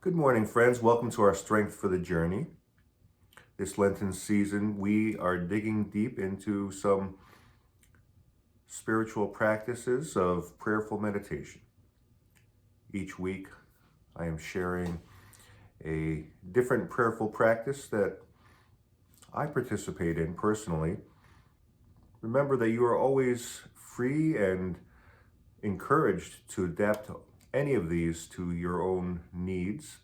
Good morning, friends. Welcome to our Strength for the Journey. This Lenten season, we are digging deep into some spiritual practices of prayerful meditation. Each week, I am sharing a different prayerful practice that I participate in personally. Remember that you are always free and encouraged to adapt any of these to your own needs.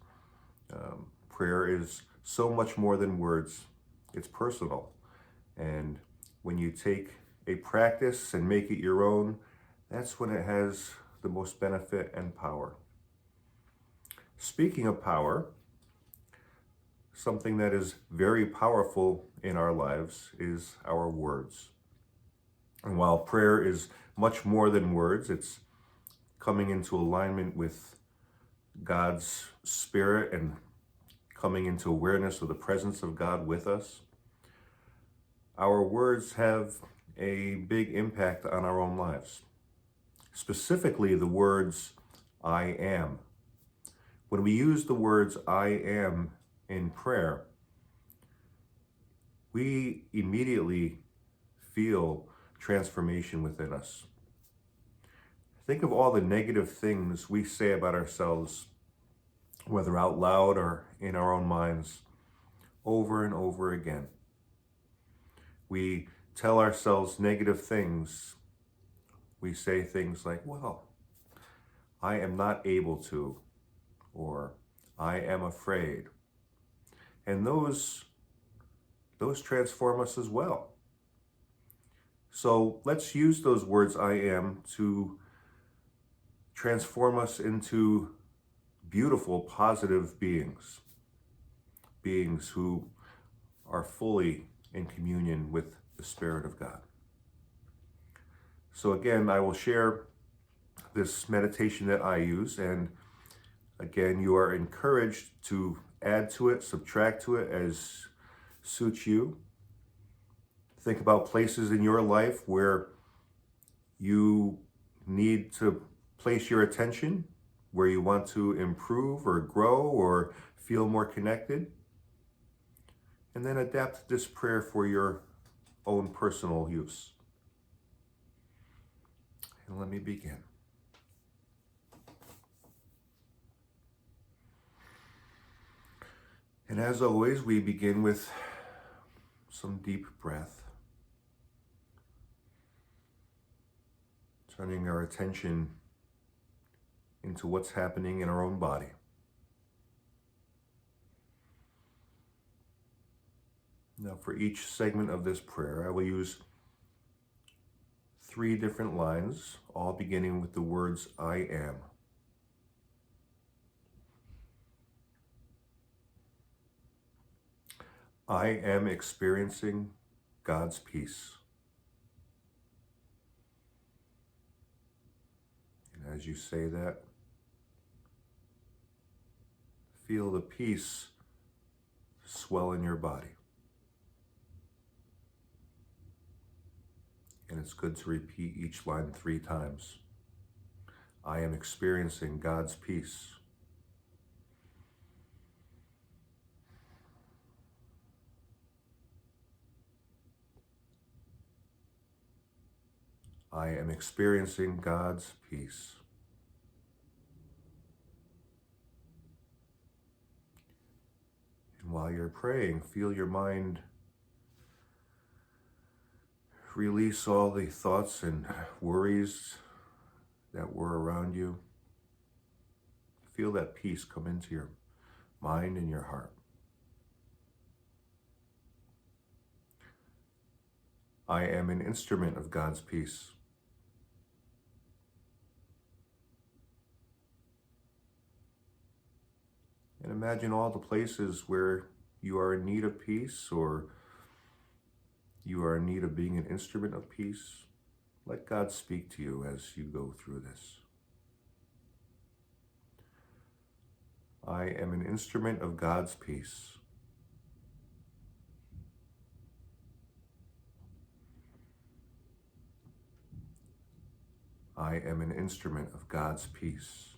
Prayer is so much more than words. It's personal. And when you take a practice and make it your own, that's when it has the most benefit and power. Speaking of power, something that is very powerful in our lives is our words. And while prayer is much more than words, it's coming into alignment with God's Spirit and coming into awareness of the presence of God with us. Our words have a big impact on our own lives. Specifically, the words, I am. When we use the words, I am, in prayer, we immediately feel transformation within us. Think of all the negative things we say about ourselves, whether out loud or in our own minds, over and over again. We tell ourselves negative things. We say things like, well, I am not able to, or I am afraid. And those transform us as well. So let's use those words, I am, to transform us into beautiful, positive beings. Beings who are fully in communion with the Spirit of God. So again, I will share this meditation that I use, and again, you are encouraged to add to it, subtract to it as suits you. Think about places in your life where you need to place your attention, where you want to improve or grow or feel more connected. And then adapt this prayer for your own personal use. And let me begin. And as always, we begin with some deep breath, turning our attention into what's happening in our own body. Now, for each segment of this prayer, I will use 3 different lines, all beginning with the words, I am. I am experiencing God's peace. And as you say that, feel the peace swell in your body. And it's good to repeat each line 3 times. I am experiencing God's peace. I am experiencing God's peace. And while you're praying, feel your mind release all the thoughts and worries that were around you. Feel that peace come into your mind and your heart. I am an instrument of God's peace. And imagine all the places where you are in need of peace or you are in need of being an instrument of peace. Let God speak to you as you go through this. I am an instrument of God's peace. I am an instrument of God's peace.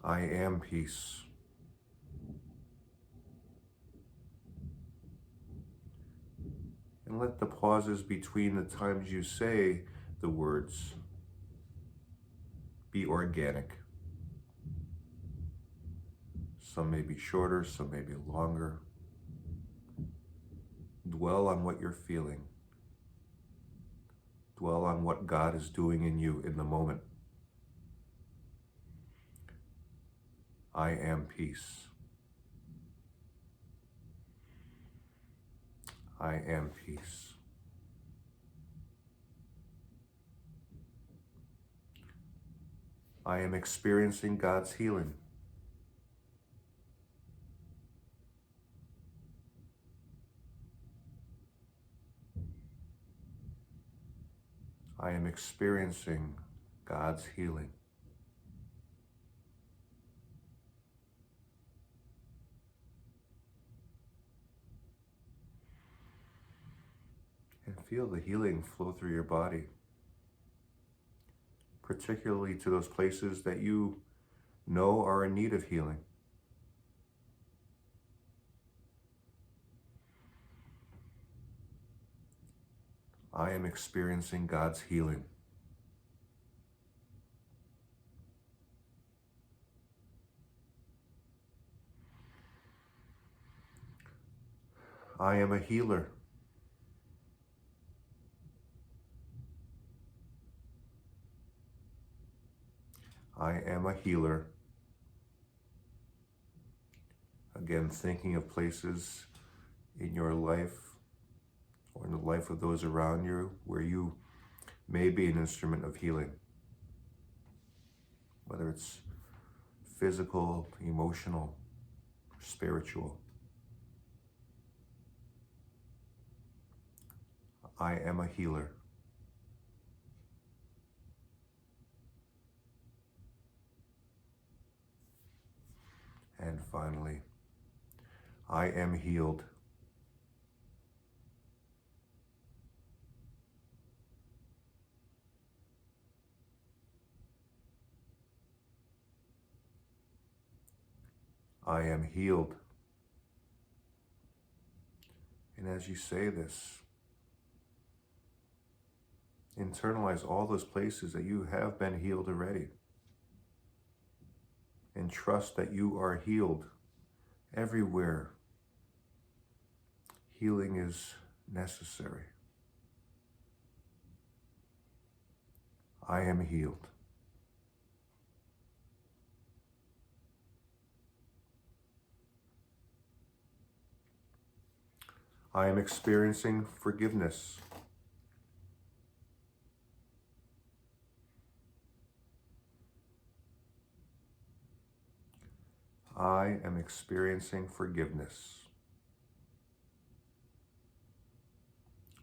I am peace. And let the pauses between the times you say the words be organic. Some may be shorter, some may be longer. Dwell on what you're feeling. Dwell on what God is doing in you in the moment. I am peace. I am peace. I am experiencing God's healing. I am experiencing God's healing. And feel the healing flow through your body, particularly to those places that you know are in need of healing. I am experiencing God's healing. I am a healer. I am a healer. Again, thinking of places in your life or in the life of those around you where you may be an instrument of healing, whether it's physical, emotional, spiritual. I am a healer. And finally, I am healed. I am healed. And as you say this, internalize all those places that you have been healed already. And trust that you are healed everywhere. Healing is necessary. I am healed. I am experiencing forgiveness. I am experiencing forgiveness.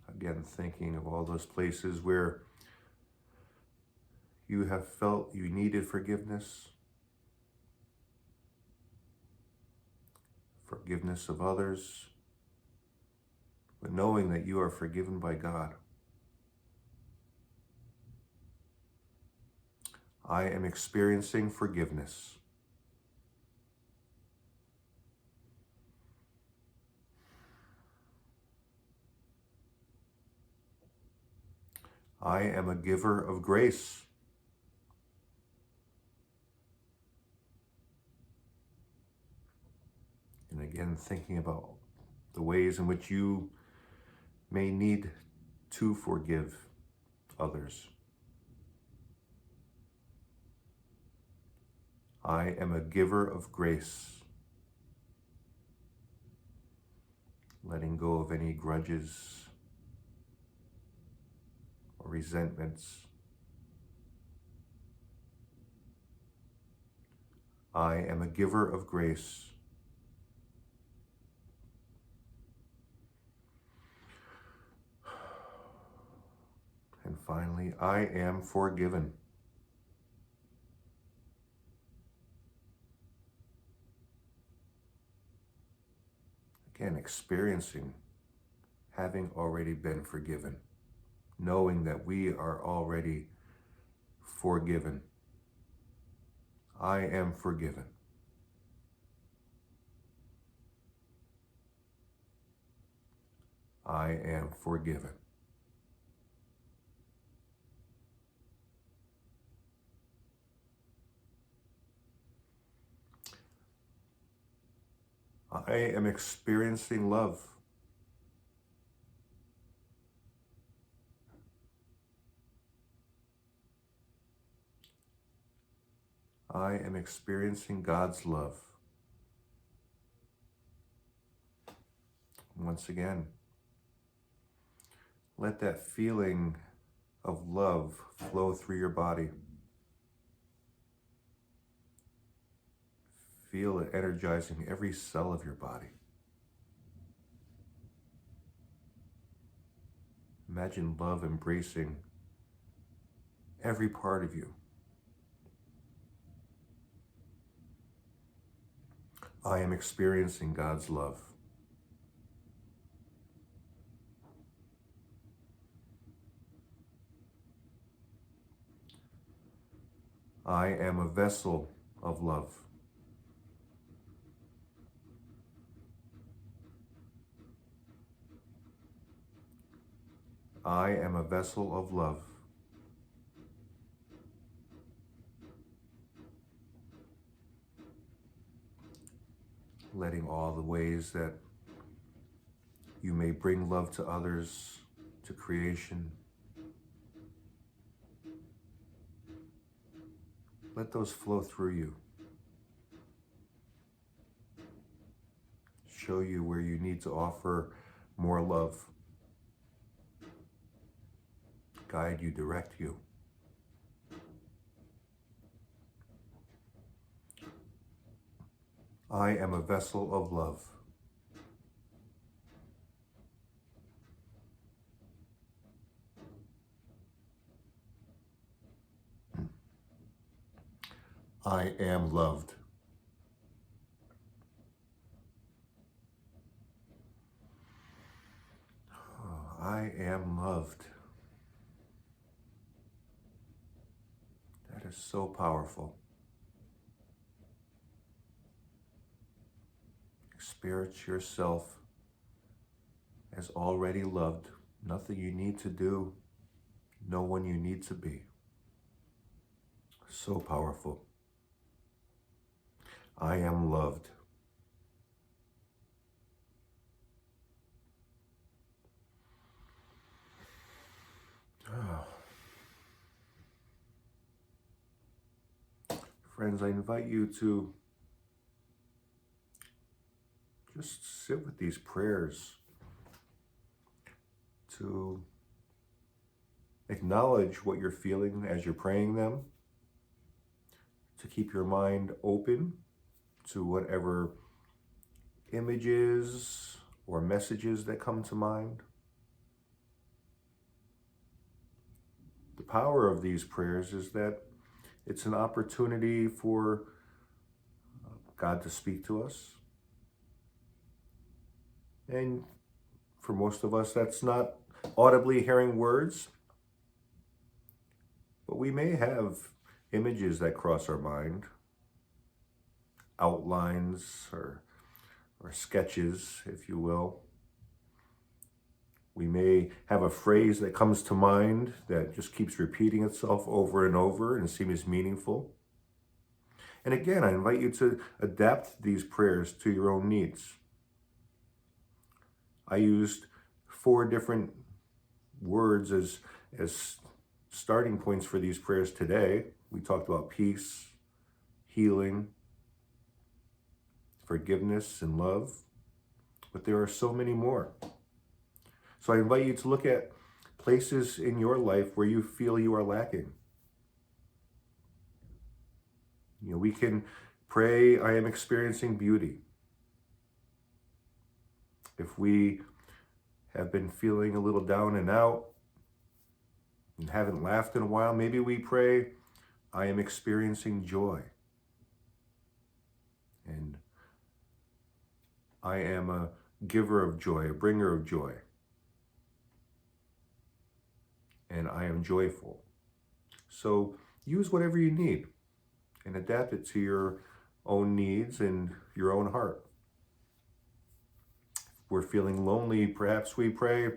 Again, thinking of all those places where you have felt you needed forgiveness. Forgiveness of others, but knowing that you are forgiven by God. I am experiencing forgiveness. I am a giver of grace. And again, thinking about the ways in which you may need to forgive others. I am a giver of grace. Letting go of any grudges or resentments. I am a giver of grace. And finally, I am forgiven. Again, experiencing having already been forgiven, knowing that we are already forgiven. I am forgiven. I am forgiven. I am experiencing love. I am experiencing God's love. Once again, let that feeling of love flow through your body. Feel it energizing every cell of your body. Imagine love embracing every part of you. I am experiencing God's love. I am a vessel of love. I am a vessel of love. Letting all the ways that you may bring love to others, to creation, let those flow through you. Show you where you need to offer more love. Guide you, direct you. I am a vessel of love. I am loved. I am loved. That is so powerful. Experience yourself as already loved. Nothing you need to do. No one you need to be. So powerful. I am loved. Friends, I invite you to just sit with these prayers, to acknowledge what you're feeling as you're praying them, to keep your mind open to whatever images or messages that come to mind. The power of these prayers is that it's an opportunity for God to speak to us. And for most of us, that's not audibly hearing words, but we may have images that cross our mind, outlines or sketches, if you will. We may have a phrase that comes to mind that just keeps repeating itself over and over and seems meaningful. And again, I invite you to adapt these prayers to your own needs. I used 4 different words as starting points for these prayers today. We talked about peace, healing, forgiveness, and love, but there are so many more. So I invite you to look at places in your life where you feel you are lacking. We can pray, I am experiencing beauty. If we have been feeling a little down and out and haven't laughed in a while, maybe we pray, I am experiencing joy. And I am a giver of joy, a bringer of joy. And I am joyful. So use whatever you need. and adapt it to your own needs and your own heart. If we're feeling lonely, perhaps we pray,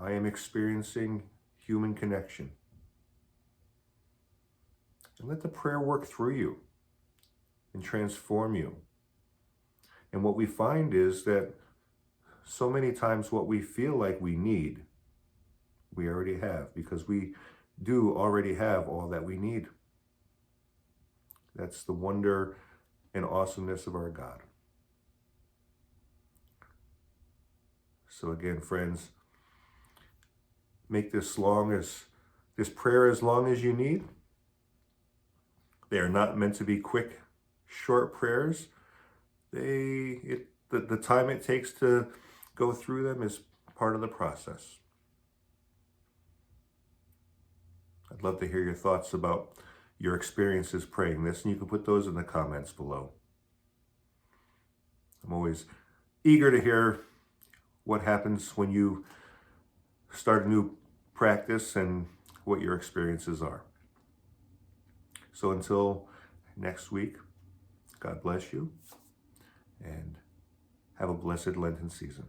I am experiencing human connection. And let the prayer work through you and transform you. And what we find is that so many times what we feel like we need, we already have, because we do already have all that we need. That's the wonder and awesomeness of our God. So again, friends, make this prayer as long as you need. They are not meant to be quick, short prayers. The time it takes to go through them is part of the process. I'd love to hear your thoughts about your experiences praying this, and you can put those in the comments below. I'm always eager to hear what happens when you start a new practice and what your experiences are. So until next week, God bless you and have a blessed Lenten season.